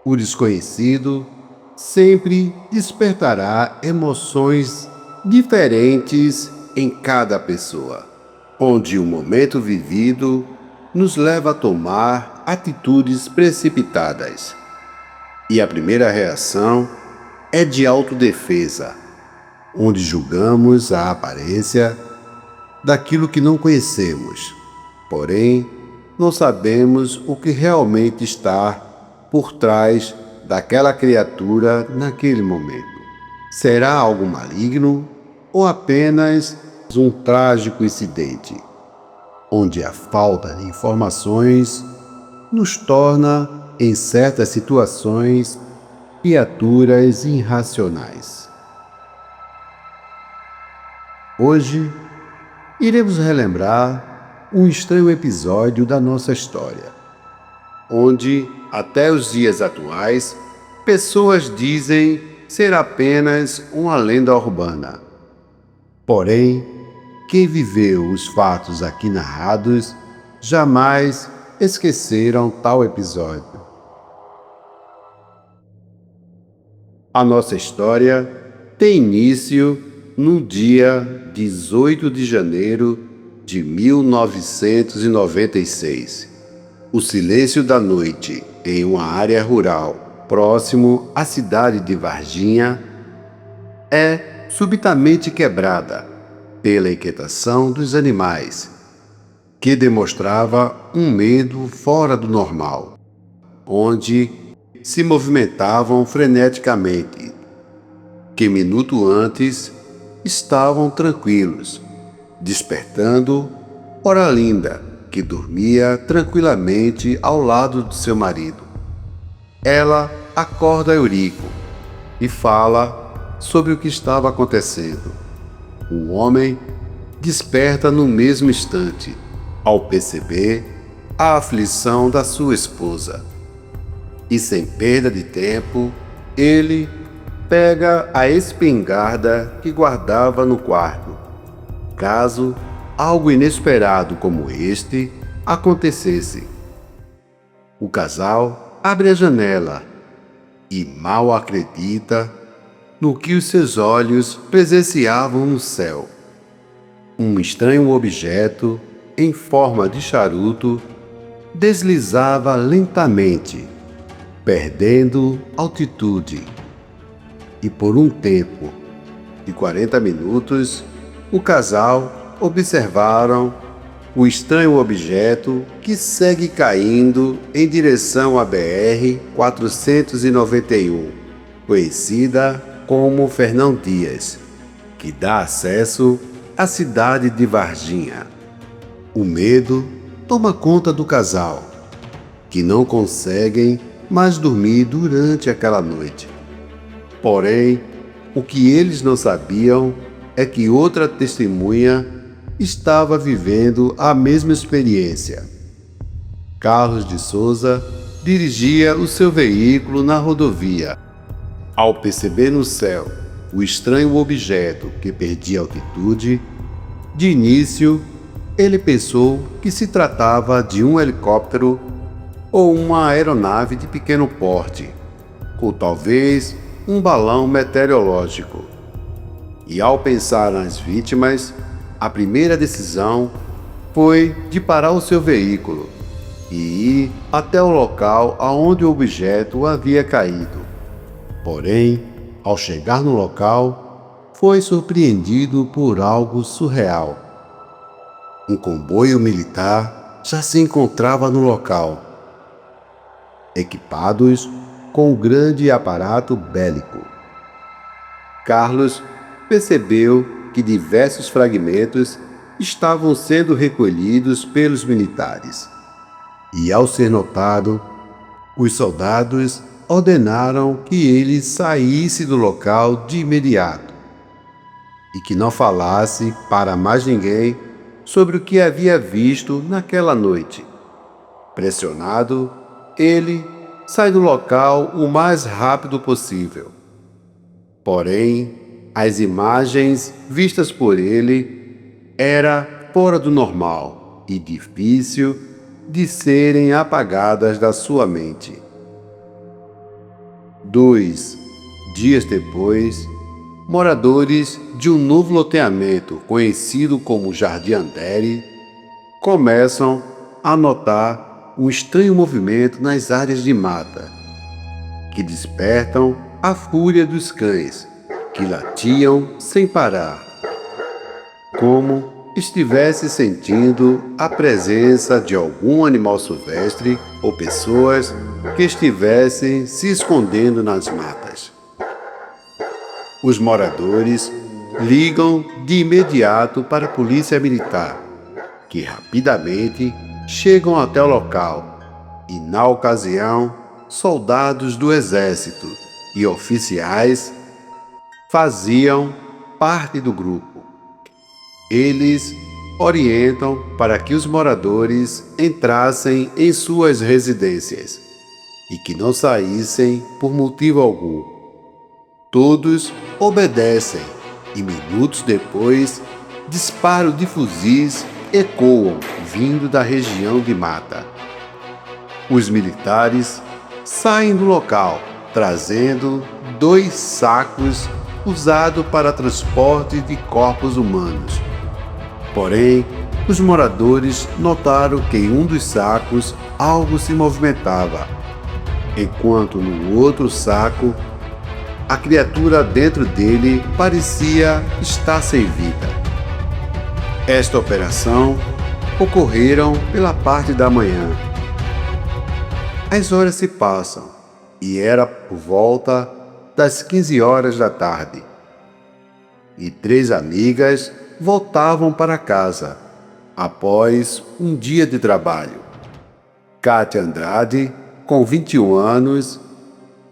O desconhecido sempre despertará emoções diferentes em cada pessoa, onde o momento vivido nos leva a tomar atitudes precipitadas. E a primeira reação é de autodefesa, onde julgamos a aparência daquilo que não conhecemos, porém não sabemos o que realmente está por trás daquela criatura naquele momento. Será algo maligno ou apenas um trágico incidente, onde a falta de informações nos torna, em certas situações, criaturas irracionais? Hoje, iremos relembrar um estranho episódio da nossa história, onde, até os dias atuais, pessoas dizem ser apenas uma lenda urbana. Porém, quem viveu os fatos aqui narrados jamais esqueceram tal episódio. A nossa história tem início no dia 18 de janeiro de 1996. O silêncio da noite em uma área rural próximo à cidade de Varginha é subitamente quebrada pela inquietação dos animais, que demonstrava um medo fora do normal, onde se movimentavam freneticamente, que minuto antes estavam tranquilos, despertando Oralinda, que dormia tranquilamente ao lado de seu marido. Ela acorda Eurico e fala sobre o que estava acontecendo. O homem desperta no mesmo instante, ao perceber a aflição da sua esposa. E sem perda de tempo, ele pega a espingarda que guardava no quarto, caso algo inesperado como este acontecesse. O casal abre a janela e mal acredita no que os seus olhos presenciavam no céu. Um estranho objeto, em forma de charuto, deslizava lentamente, perdendo altitude. E por um tempo de 40 minutos, o casal observaram o estranho objeto que segue caindo em direção à BR-491, conhecida como Fernão Dias, que dá acesso à cidade de Varginha. O medo toma conta do casal, que não conseguem mais dormir durante aquela noite. Porém, o que eles não sabiam é que outra testemunha estava vivendo a mesma experiência. Carlos de Souza dirigia o seu veículo na rodovia. Ao perceber no céu o estranho objeto que perdia altitude, de início ele pensou que se tratava de um helicóptero ou uma aeronave de pequeno porte, ou talvez um balão meteorológico. E ao pensar nas vítimas, a primeira decisão foi de parar o seu veículo e ir até o local aonde o objeto havia caído. Porém, ao chegar no local, foi surpreendido por algo surreal. Um comboio militar já se encontrava no local, equipados com um grande aparato bélico. Carlos percebeu que diversos fragmentos estavam sendo recolhidos pelos militares. E ao ser notado, os soldados ordenaram que ele saísse do local de imediato e que não falasse para mais ninguém sobre o que havia visto naquela noite. Pressionado, ele sai do local o mais rápido possível. Porém, as imagens vistas por ele eram fora do normal e difícil de serem apagadas da sua mente. 2 dias depois, moradores de um novo loteamento conhecido como Jardim Andere começam a notar um estranho movimento nas áreas de mata, que despertam a fúria dos cães, que latiam sem parar, como estivesse sentindo a presença de algum animal silvestre ou pessoas que estivessem se escondendo nas matas. Os moradores ligam de imediato para a polícia militar, que rapidamente chegam até o local e, na ocasião, soldados do exército e oficiais faziam parte do grupo. Eles orientam para que os moradores entrassem em suas residências e que não saíssem por motivo algum. Todos obedecem e minutos depois, disparos de fuzis ecoam vindo da região de mata. Os militares saem do local trazendo 2 sacos usados para transporte de corpos humanos. Porém, os moradores notaram que em um dos sacos algo se movimentava, enquanto no outro saco a criatura dentro dele parecia estar sem vida. Esta operação ocorreram pela parte da manhã. As horas se passam e era por volta das 15 horas da tarde. E 3 amigas voltavam para casa após um dia de trabalho. Kátia Andrade, com 21 anos,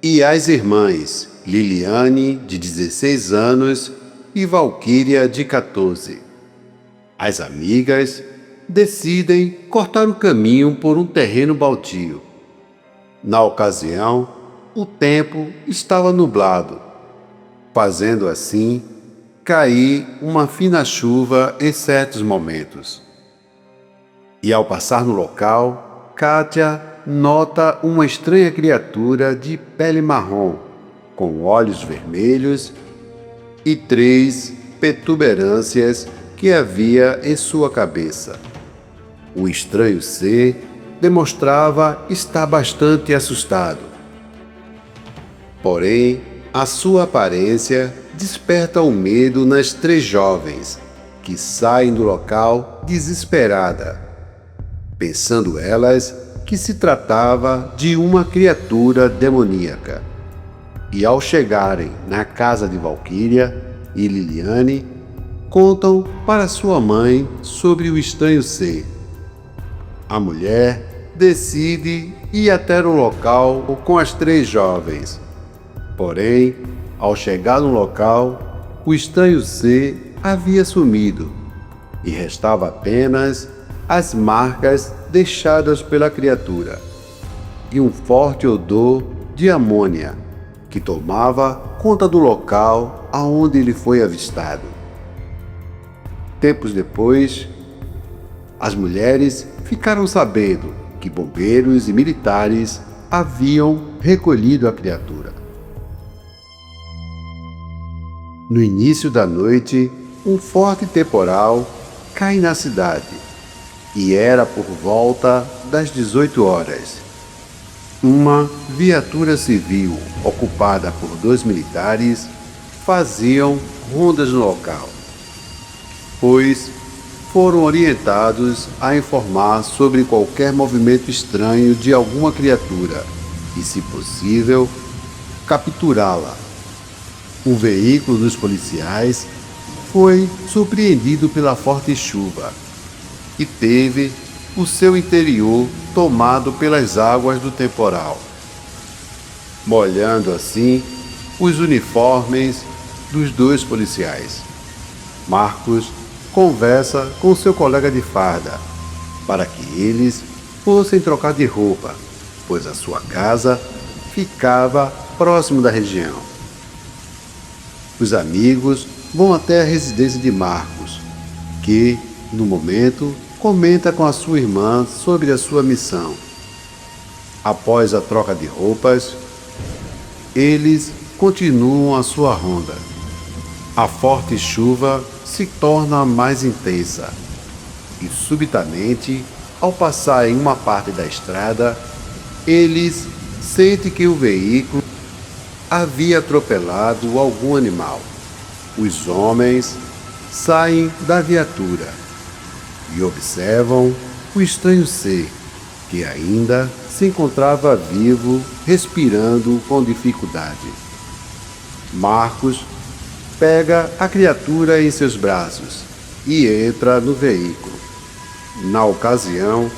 e as irmãs Liliane, de 16 anos, e Valquíria, de 14. As amigas decidem cortar o caminho por um terreno baldio. Na ocasião, o tempo estava nublado, fazendo assim cair uma fina chuva em certos momentos. E ao passar no local, Kátia nota uma estranha criatura de pele marrom, com olhos vermelhos e 3 protuberâncias que havia em sua cabeça. O estranho ser demonstrava estar bastante assustado. Porém, a sua aparência desperta o medo nas 3 jovens, que saem do local desesperada, pensando elas que se tratava de uma criatura demoníaca. E ao chegarem na casa de Valquíria e Liliane, contam para sua mãe sobre o estranho ser. A mulher decide ir até o local com as 3 jovens. Porém, ao chegar no local, o estranho ser havia sumido e restava apenas as marcas deixadas pela criatura e um forte odor de amônia que tomava conta do local aonde ele foi avistado. Tempos depois, as mulheres ficaram sabendo que bombeiros e militares haviam recolhido a criatura. No início da noite, um forte temporal cai na cidade e era por volta das 18 horas. Uma viatura civil ocupada por 2 militares faziam rondas no local, pois foram orientados a informar sobre qualquer movimento estranho de alguma criatura e, se possível, capturá-la. O veículo dos policiais foi surpreendido pela forte chuva e teve o seu interior tomado pelas águas do temporal, molhando assim os uniformes dos 2 policiais. Marcos conversa com seu colega de farda para que eles fossem trocar de roupa, pois a sua casa ficava próximo da região. Os amigos vão até a residência de Marcos, que, no momento, comenta com a sua irmã sobre a sua missão. Após a troca de roupas, eles continuam a sua ronda. A forte chuva se torna mais intensa e, subitamente, ao passar em uma parte da estrada, eles sentem que o veículo havia atropelado algum animal. Os homens saem da viatura e observam o estranho ser, que ainda se encontrava vivo, respirando com dificuldade. Marcos pega a criatura em seus braços e entra no veículo. Na ocasião,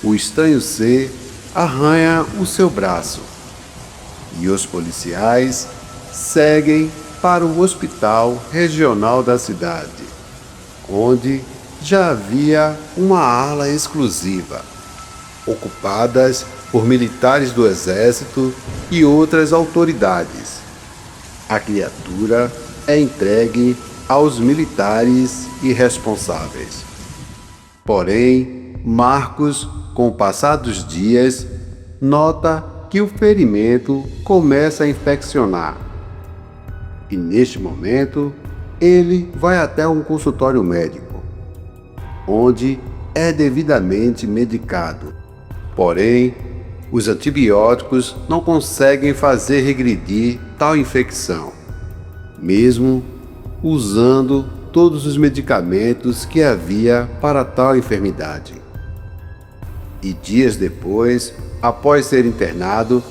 o estranho ser arranha o seu braço e os policiais seguem para o hospital regional da cidade, onde já havia uma ala exclusiva, ocupadas por militares do exército e outras autoridades. A criatura é entregue aos militares irresponsáveis. Porém, Marcos, com o passar dos dias, nota que o ferimento começa a infeccionar. E neste momento, ele vai até um consultório médico, onde é devidamente medicado. Porém, os antibióticos não conseguem fazer regredir tal infecção, mesmo usando todos os medicamentos que havia para tal enfermidade. E dias depois, após ser internado,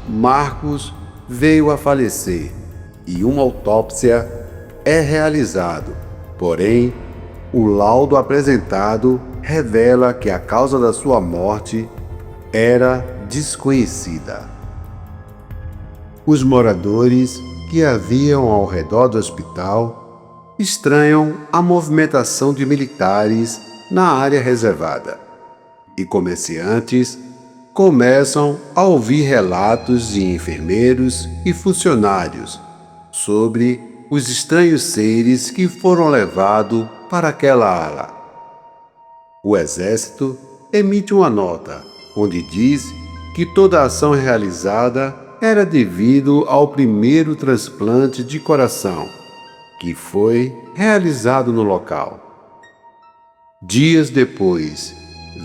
Marcos veio a falecer e uma autópsia é realizada. Porém, o laudo apresentado revela que a causa da sua morte era desconhecida. Os moradores que haviam ao redor do hospital estranham a movimentação de militares na área reservada e comerciantes começam a ouvir relatos de enfermeiros e funcionários sobre os estranhos seres que foram levados para aquela ala. O exército emite uma nota onde diz que toda a ação realizada era devido ao primeiro transplante de coração, que foi realizado no local. Dias depois,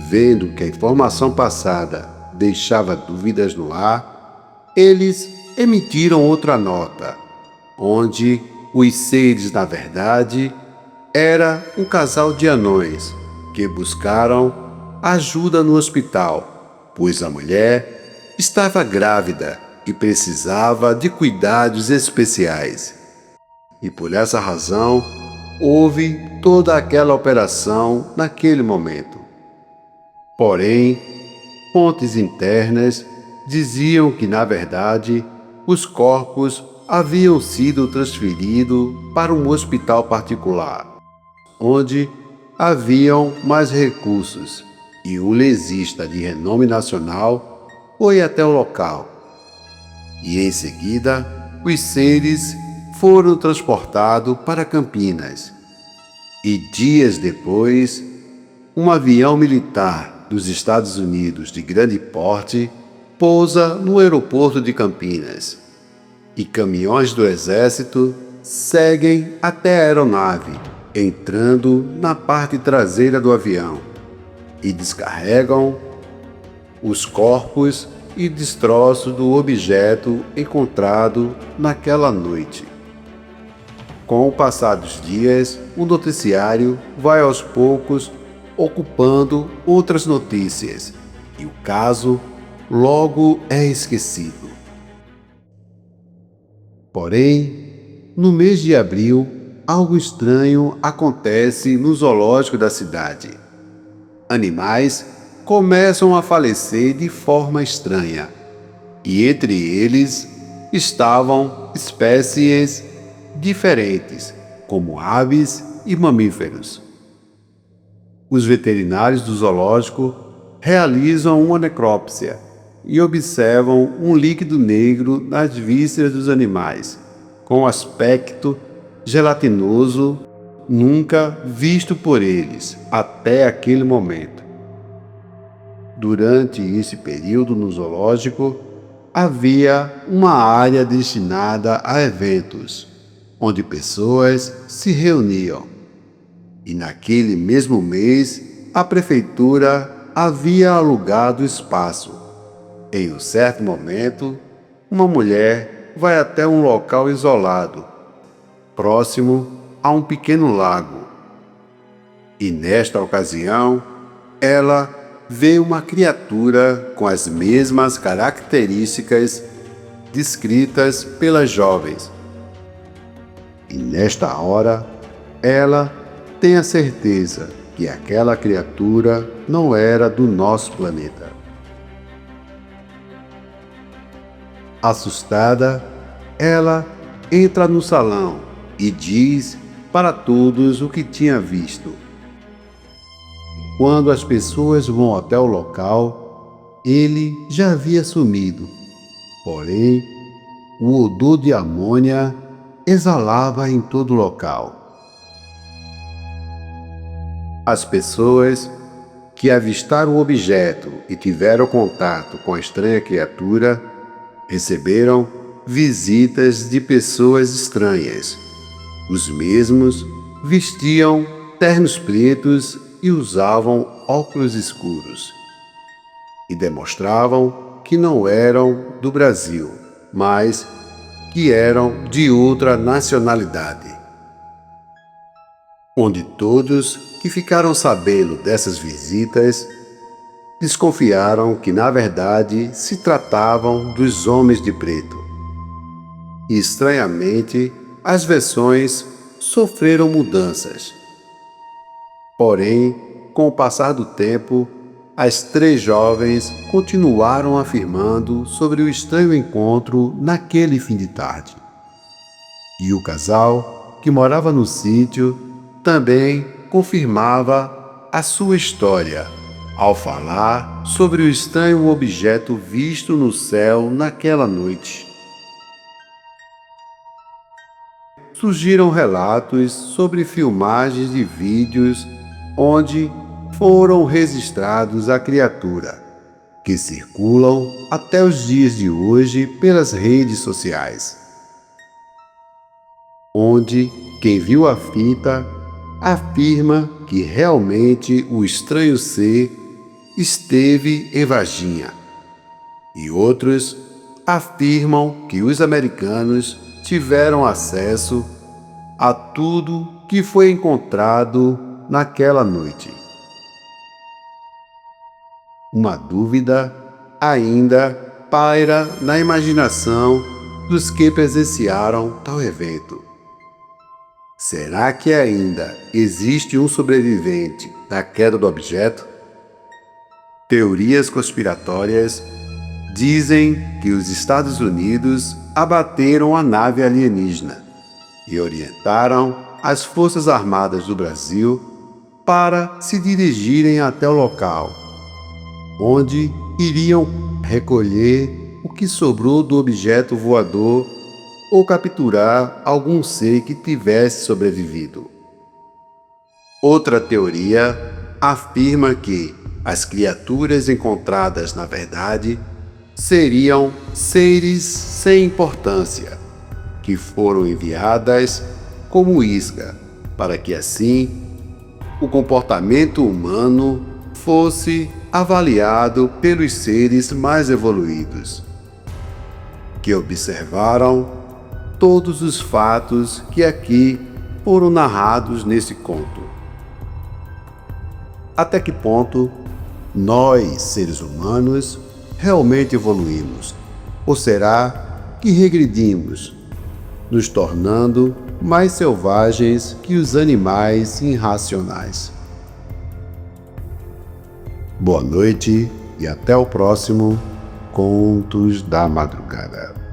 vendo que a informação passada deixava dúvidas no ar, eles emitiram outra nota, onde os seres, na verdade, era um casal de anões que buscaram ajuda no hospital, pois a mulher estava grávida e precisava de cuidados especiais. E por essa razão, houve toda aquela operação naquele momento. Porém, fontes internas diziam que, na verdade, os corpos haviam sido transferidos para um hospital particular, onde haviam mais recursos, e um lesista de renome nacional foi até o local. E em seguida, os seres foram transportados para Campinas. E dias depois, um avião militar dos Estados Unidos de grande porte pousa no aeroporto de Campinas. E caminhões do exército seguem até a aeronave, entrando na parte traseira do avião, e descarregam os corpos e destroços do objeto encontrado naquela noite. Com o passar dos dias, o noticiário vai aos poucos ocupando outras notícias, e o caso logo é esquecido. Porém, no mês de abril, algo estranho acontece no zoológico da cidade. Animais começam a falecer de forma estranha, e entre eles estavam espécies diferentes, como aves e mamíferos. Os veterinários do zoológico realizam uma necrópsia e observam um líquido negro nas vísceras dos animais, com aspecto gelatinoso nunca visto por eles até aquele momento. Durante esse período no zoológico, havia uma área destinada a eventos, onde pessoas se reuniam. E naquele mesmo mês, a prefeitura havia alugado espaço. Em um certo momento, uma mulher vai até um local isolado, próximo a um pequeno lago. E nesta ocasião, ela vê uma criatura com as mesmas características descritas pelas jovens. E nesta hora, ela tem a certeza que aquela criatura não era do nosso planeta. Assustada, ela entra no salão e diz para todos o que tinha visto. Quando as pessoas vão até o local, ele já havia sumido. Porém, o odor de amônia exalava em todo o local. As pessoas que avistaram o objeto e tiveram contato com a estranha criatura receberam visitas de pessoas estranhas. Os mesmos vestiam ternos pretos e usavam óculos escuros. E demonstravam que não eram do Brasil, mas que eram de outra nacionalidade. Onde todos que ficaram sabendo dessas visitas desconfiaram que, na verdade, se tratavam dos homens de preto. E, estranhamente, as versões sofreram mudanças. Porém, com o passar do tempo, as três jovens continuaram afirmando sobre o estranho encontro naquele fim de tarde. E o casal, que morava no sítio, também confirmava a sua história ao falar sobre o estranho objeto visto no céu naquela noite. Surgiram relatos sobre filmagens de vídeos onde foram registrados a criatura, que circulam até os dias de hoje pelas redes sociais, onde quem viu a fita afirma que realmente o estranho ser esteve em Varginha, e outros afirmam que os americanos tiveram acesso a tudo que foi encontrado naquela noite. Uma dúvida ainda paira na imaginação dos que presenciaram tal evento. Será que ainda existe um sobrevivente da queda do objeto? Teorias conspiratórias dizem que os Estados Unidos abateram a nave alienígena e orientaram as Forças Armadas do Brasil para se dirigirem até o local, onde iriam recolher o que sobrou do objeto voador ou capturar algum ser que tivesse sobrevivido. Outra teoria afirma que as criaturas encontradas, na verdade, seriam seres sem importância, que foram enviadas como isca, para que assim o comportamento humano fosse avaliado pelos seres mais evoluídos, que observaram todos os fatos que aqui foram narrados nesse conto. Até que ponto nós, seres humanos, realmente evoluímos? Ou será que regredimos, nos tornando mais selvagens que os animais irracionais? Boa noite e até o próximo Contos da Madrugada.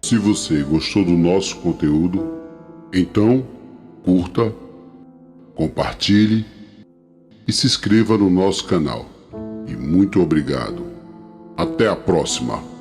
Se você gostou do nosso conteúdo, então curta, compartilhe e se inscreva no nosso canal. E muito obrigado. Até a próxima!